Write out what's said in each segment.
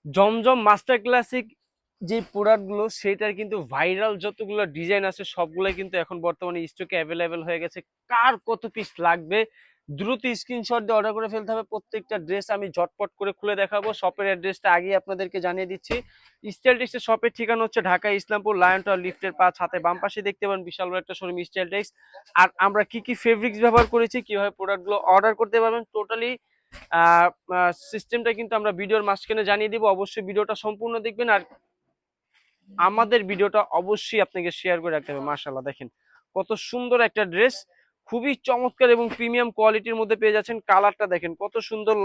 জমজম master classic যে প্রোডাক্টগুলো সেটার কিন্তু ভাইরাল যতগুলো ডিজাইন আছে সবগুলো কিন্তু এখন বর্তমানে স্টকে অ্যাভেলেবেল হয়ে গেছে। কার কত পিস লাগবে দ্রুত স্ক্রিনশট দিয়ে অর্ডার করে ফেলতে হবে। প্রত্যেকটা ড্রেস আমি ঝটপট করে খুলে দেখাবো। শপের অ্যাড্রেসটা আগে আপনাদেরকে জানিয়ে দিচ্ছি। স্টাইল টেক্সের শপের ঠিকানা হচ্ছে ঢাকা ইসলামপুর লায়ন টাওয়ার লিফটের ৫ হাতে বাম পাশে দেখতে পারেন বিশাল বড় একটা শোরুম স্টাইল টেক্স। আর আমরা কি কি ফেব্রিক্স ব্যবহার করেছি, কিভাবে প্রোডাক্টগুলো অর্ডার করতে পারবেন, টোটালি সিস্টেমটা কিন্তু আমরা ভিডিওর মাঝখানে জানিয়ে দিব। অবশ্যই ভিডিওটা সম্পূর্ণ দেখবেন আর আমাদের ভিডিওটা অবশ্যই আপনাকে শেয়ার করে রাখতে হবে। মাশাআল্লাহ দেখেন কত সুন্দর একটা ড্রেস, খুবই চমৎকার এবং প্রিমিয়াম কোয়ালিটির মধ্যে পেয়ে যাচ্ছেন। কালারটা দেখেন কত সুন্দর,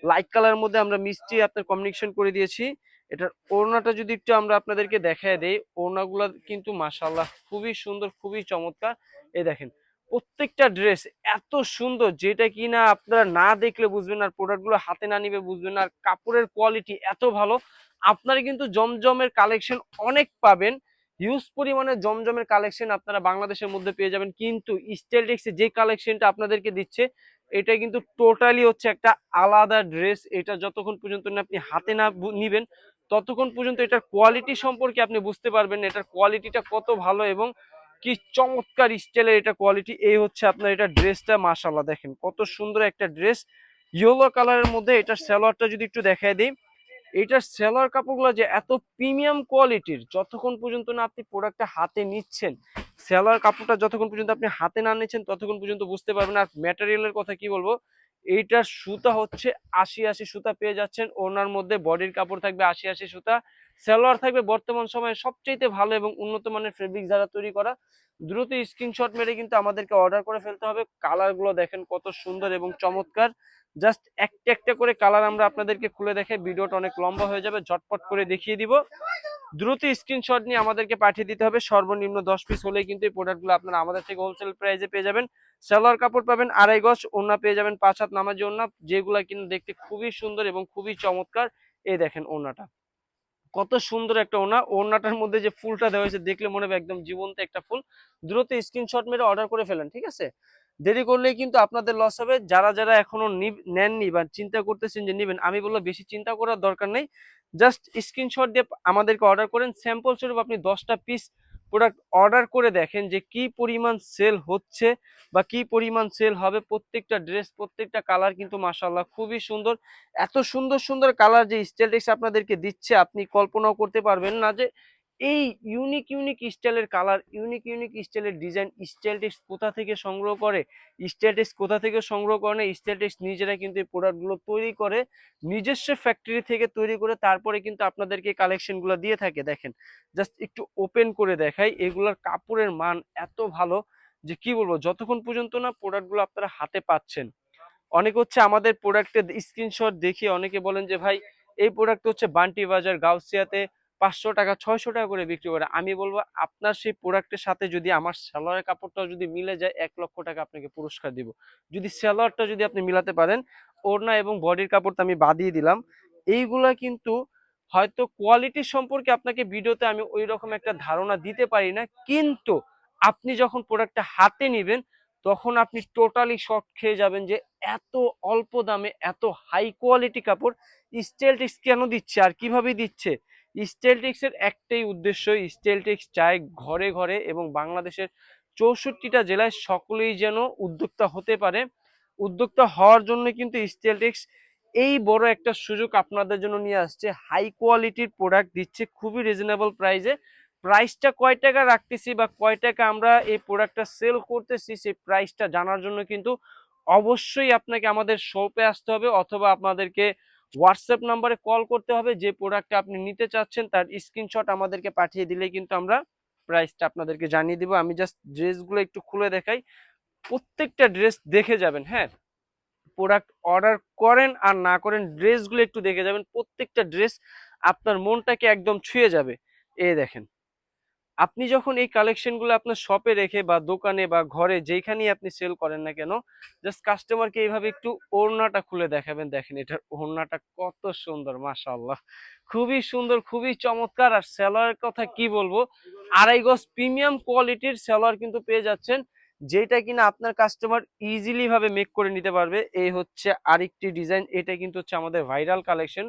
লাইট কালারের মধ্যে আমরা মিষ্টি আপনার কম্বিনেশন করে দিয়েছি। এটার ওড়নাটা যদি একটু আমরা আপনাদেরকে দেখায় দেই, ওড়নাগুলো কিন্তু মাশাআল্লাহ খুবই সুন্দর, খুবই চমৎকার। এই দেখেন প্রত্যেকটা ড্রেস এত সুন্দর যেটা কিনা আপনারা না দেখলে বুঝবেন, আর প্রোডাক্টগুলো হাতে না নিবে বুঝবেন না। আর কাপড়ের কোয়ালিটি এত ভালো, আপনারা কিন্তু জমজমের কালেকশন অনেক পাবেন, হিউজ পরিমাণে জমজমের কালেকশন আপনারা বাংলাদেশের মধ্যে পেয়ে যাবেন। কিন্তু স্টাইল টেক্সে যে কালেকশনটা আপনাদেরকে দিচ্ছে এটা কিন্তু টোটালি হচ্ছে একটা আলাদা ড্রেস। এটা যতক্ষণ পর্যন্ত না আপনি হাতে না নিবেন ততক্ষণ পর্যন্ত এটার কোয়ালিটি সম্পর্কে আপনি বুঝতে পারবেন না এটার কোয়ালিটিটা কত ভালো এবং কি চমৎকার স্টাইলের এটা কোয়ালিটি। এই হচ্ছে আপনার এটা ড্রেসটা, মাশাআল্লাহ দেখেন কত সুন্দর একটা ড্রেস ইয়েলো কালারের মধ্যে। এটার সালোয়ারটা যদি একটু দেখায় দিই, এটার সেলার কাপড়গুলো যে এত প্রিমিয়াম কোয়ালিটির, যতক্ষণ পর্যন্ত না আপনি প্রোডাক্টটা হাতে নিচ্ছেন, সেলার কাপড়টা যতক্ষণ পর্যন্ত আপনি হাতে না নিচ্ছেন ততক্ষণ পর্যন্ত বুঝতে পারবেন। আর ম্যাটেরিয়ালের কথা কি বলবো, এইটার সুতা হচ্ছে ৮০ সুতা পেয়ে যাচ্ছেন। ওনার মধ্যে বডির কাপড় থাকবে ৮০ সুতা, সেলোয়ার থাকবে বর্তমান সময়ে সবচেয়ে ভালো এবং উন্নত মানের ফেব্রিক যারা তৈরি করা। দ্রুত স্ক্রিনশট মেরে কিন্তু আমাদেরকে অর্ডার করে ফেলতে হবে। কালারগুলো দেখেন কত সুন্দর এবং চমৎকার। জাস্ট একটা একটা করে কালার আমরা আপনাদেরকে খুলে দেখে ভিডিওটা অনেক লম্বা হয়ে যাবে, ঝটপট করে দেখিয়ে দিব। দ্রুত স্ক্রিনশট নিয়ে আমাদেরকে পাঠিয়ে দিতে হবে। সর্বনিম্ন 10 পিস হলেই কিন্তু এই প্রোডাক্টগুলো আপনারা আমাদের থেকে হোলসেল প্রাইসে পেয়ে যাবেন। সালোয়ার কাপড় পাবেন ২.৫ গজ, ওড়না পেয়ে যাবেন ৫ হাত নামাজি ওড়না, যেগুলা কিন্তু দেখতে খুবই সুন্দর এবং খুবই চমৎকার। এই দেখেন ওড়নাটা কত সুন্দর একটা ওড়না, ওড়নাটার মধ্যে যে ফুলটা দেওয়া হয়েছে দেখলে মনে হবে একদম জীবন্ত একটা ফুল। দ্রুত স্ক্রিনশট মেরে অর্ডার করে ফেলেন, ঠিক আছে? দেরি করলেই কিন্তু আপনাদের লস হবে। যারা যারা এখনো নেননি বা চিন্তা করতেছেন যে নেবেন, আমি বলবো বেশি চিন্তা করার দরকার নেই। জাস্ট স্ক্রিনশট দিয়ে আমাদেরকে অর্ডার করেন। স্যাম্পল স্বরূপ আপনি 10টা পিস প্রোডাক্ট অর্ডার করে দেখেন যে কি পরিমাণ সেল হচ্ছে বা কি পরিমাণ সেল হবে। প্রত্যেকটা ড্রেস, প্রত্যেকটা কালার কিন্তু মাশাআল্লাহ খুবই সুন্দর। এত সুন্দর সুন্দর কালার যে স্টাইলিশ আপনাদেরকে দিচ্ছে আপনি কল্পনাও করতে পারবেন না যে এই ইউনিক ইউনিক স্টাইলের কালার, ইউনিক ইউনিক স্টাইলের ডিজাইন স্টাইলিশ কোথা থেকে সংগ্রহ করে, স্টাইলিশ কোথা থেকে সংগ্রহ করে না, স্টাইলিশ নিজেরা কিন্তু এই প্রোডাক্টগুলো তৈরি করে নিজস্ব ফ্যাক্টরি থেকে তৈরি করে তারপরে কিন্তু আপনাদেরকে কালেকশনগুলো দিয়ে থাকে। দেখেন জাস্ট একটু ওপেন করে দেখাই, এগুলোর কাপড়ের মান এত ভালো যে কি বলবো, যতক্ষণ পর্যন্ত না প্রোডাক্টগুলো আপনারা হাতে পাচ্ছেন। অনেক হচ্ছে আমাদের প্রোডাক্টের স্ক্রিনশট দেখিয়ে অনেকে বলেন যে ভাই এই প্রোডাক্ট হচ্ছে বান্টি বাজার গাউসিয়াতে ৫০০ টাকা ৬০০ টাকা করে বিক্রি করে। আমি বলবো আপনার সেই প্রোডাক্টের সাথে যদি আমার সালোয়ারের কাপড়টা যদি মিলে যায় ১ লক্ষ টাকা আপনাকে পুরস্কার দিব, যদি সালোয়ারটা যদি আপনি মিলাতে পারেন। ওড়না এবং বডির কাপড়টা আমি বাদিয়ে দিলাম। এইগুলা কিন্তু হয়তো কোয়ালিটি সম্পর্কে আপনাকে ভিডিওতে আমি ওই রকম একটা ধারণা দিতে পারি না, কিন্তু আপনি যখন প্রোডাক্টটা হাতে নিবেন তখন আপনি টোটালি শক খেয়ে যাবেন যে এত অল্প দামে এত হাই কোয়ালিটি কাপড় স্টেলটিক্স কেন দিচ্ছে আর কিভাবে দিচ্ছে। স্টেলটিক্স এর একটাই উদ্দেশ্য, স্টেলটিক্স চায় ঘরে ঘরে এবং বাংলাদেশের ৬৪টা জেলায় সকলেই যেন উদ্যোক্তা হতে পারে। উদ্যোক্তা হওয়ার জন্য কিন্তু স্টেলটিক্স এই বড় একটা সুযোগ আপনাদের জন্য নিয়ে আসছে। হাই কোয়ালিটির প্রোডাক্ট দিচ্ছে খুবই রিজনেবল প্রাইসে। প্রাইসটা কয় টাকা রাখতেছি বা কয় টাকা আমরা এই প্রোডাক্টটা সেল করতেছি সেই প্রাইসটা জানার জন্য কিন্তু অবশ্যই আপনাকে আমাদের শপে আসতে হবে অথবা আপনাদেরকে হোয়াটসঅ্যাপ নাম্বারে কল করতে হবে। যে প্রোডাক্টটা আপনি নিতে চাচ্ছেন তার স্ক্রিনশট আমাদেরকে পাঠিয়ে দিলেই কিন্তু আমরা প্রাইসটা আপনাদেরকে জানিয়ে দিব। আমি জাস্ট ড্রেসগুলো একটু খুলে দেখাই, প্রত্যেকটা ড্রেস দেখে যাবেন। হ্যাঁ, প্রোডাক্ট অর্ডার করেন আর না করেন ড্রেসগুলো একটু দেখে যাবেন, প্রত্যেকটা ড্রেস আপনার মনটাকে একদম ছুঁয়ে যাবে। এই দেখেন আপনি যখন এই কালেকশনগুলো আপনার শপে রেখে বা দোকানে বা ঘরে যেখানেই আপনি সেল করেন না কেন, জাস্ট কাস্টমারকে এইভাবে একটু ওড়নাটা খুলে দেখাবেন। দেখেন এটার ওড়নাটা কত সুন্দর, মাশাআল্লাহ খুবই সুন্দর, খুবই চমৎকার। আর সেলারের কথা কি বলবো, ২.৫ গজ প্রিমিয়াম কোয়ালিটির সেলার কিন্তু পেয়ে যাচ্ছেন, যেটা কিনা আপনার কাস্টমার ইজিলি ভাবে মেক করে নিতে পারবে। এই হচ্ছে আরেকটি ডিজাইন, এটা কিন্তু হচ্ছে আমাদের ভাইরাল কালেকশন।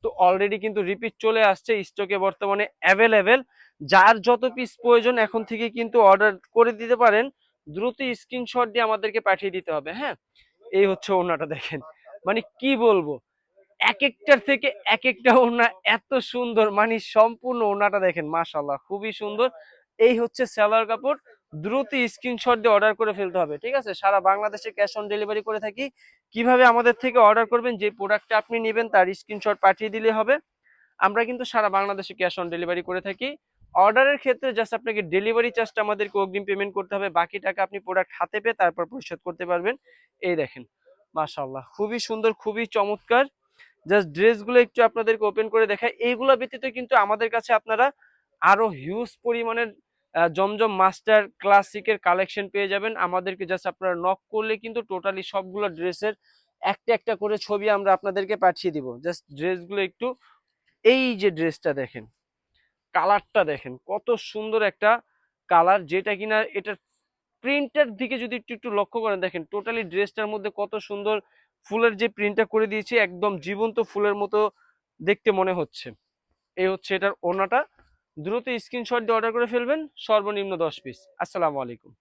তো অলরেডি কিন্তু রিপিট চলে আসছে স্টকে বর্তমানে অ্যাভেলেবেল। যার যত পিস প্রয়োজন এখন থেকে কিন্তু অর্ডার করে দিতে পারেন, দ্রুত স্ক্রিনশট দিয়ে আমাদেরকে পাঠিয়ে দিতে হবে। হ্যাঁ, এই হচ্ছে ওড়নাটা দেখেন, মানে কি বলবো, এক একটার থেকে এক একটা ওড়না এত সুন্দর, মানে সম্পূর্ণ ওড়নাটা দেখেন মাশাআল্লাহ খুবই সুন্দর। এই হচ্ছে সেলার কাপড়, দ্রুত স্ক্রিনশট দিয়ে অর্ডার করে ফেলতে হবে, ঠিক আছে? সারা বাংলাদেশে ক্যাশ অন ডেলিভারি করে থাকি। কিভাবে আমাদের থেকে অর্ডার করবেন, যে প্রোডাক্টটা আপনি নেবেন তার স্ক্রিনশট পাঠিয়ে দিলে হবে। আমরা কিন্তু সারা বাংলাদেশে ক্যাশ অন ডেলিভারি করে থাকি। অর্ডারের ক্ষেত্রে জাস্ট আপনাকে ডেলিভারি চার্জটা আমাদেরকে অগ্রিম পেমেন্ট করতে হবে, বাকি টাকা আপনি প্রোডাক্ট হাতে পেয়ে তারপর পরিশোধ করতে পারবেন। এই দেখেন মাশাআল্লাহ খুবই সুন্দর, খুবই চমৎকার। জাস্ট ড্রেসগুলো একটু আপনাদেরকে ওপেন করে দেখাই। এইগুলা ব্যতীত কিন্তু আমাদের কাছে আপনারা আরো হিউজ পরিমাণের জমজম মাস্টার ক্লাসিকের কালেকশন পেয়ে যাবেন। আমাদেরকে জাস্ট আপনারা নক করলে কিন্তু টোটালি সবগুলো ড্রেসের একটা একটা করে ছবি আমরা আপনাদেরকে পাঠিয়ে দিব। জাস্ট ড্রেসগুলো একটু, এই যে ড্রেসটা দেখেন, কালারটা দেখেন কত সুন্দর একটা কালার, যেটা কিনা এটার প্রিন্টের দিকে যদি একটু একটু লক্ষ্য করেন, দেখেন টোটালি ড্রেসটার মধ্যে কত সুন্দর ফুলের যে প্রিন্টটা করে দিয়েছে, একদম জীবন্ত ফুলের মতো দেখতে মনে হচ্ছে। এই হচ্ছে এটার ওড়নাটা। দ্রুত স্ক্রিনশট দিয়ে অর্ডার করে ফেলবেন, সর্বনিম্ন 10 পিস। আসসালামু আলাইকুম।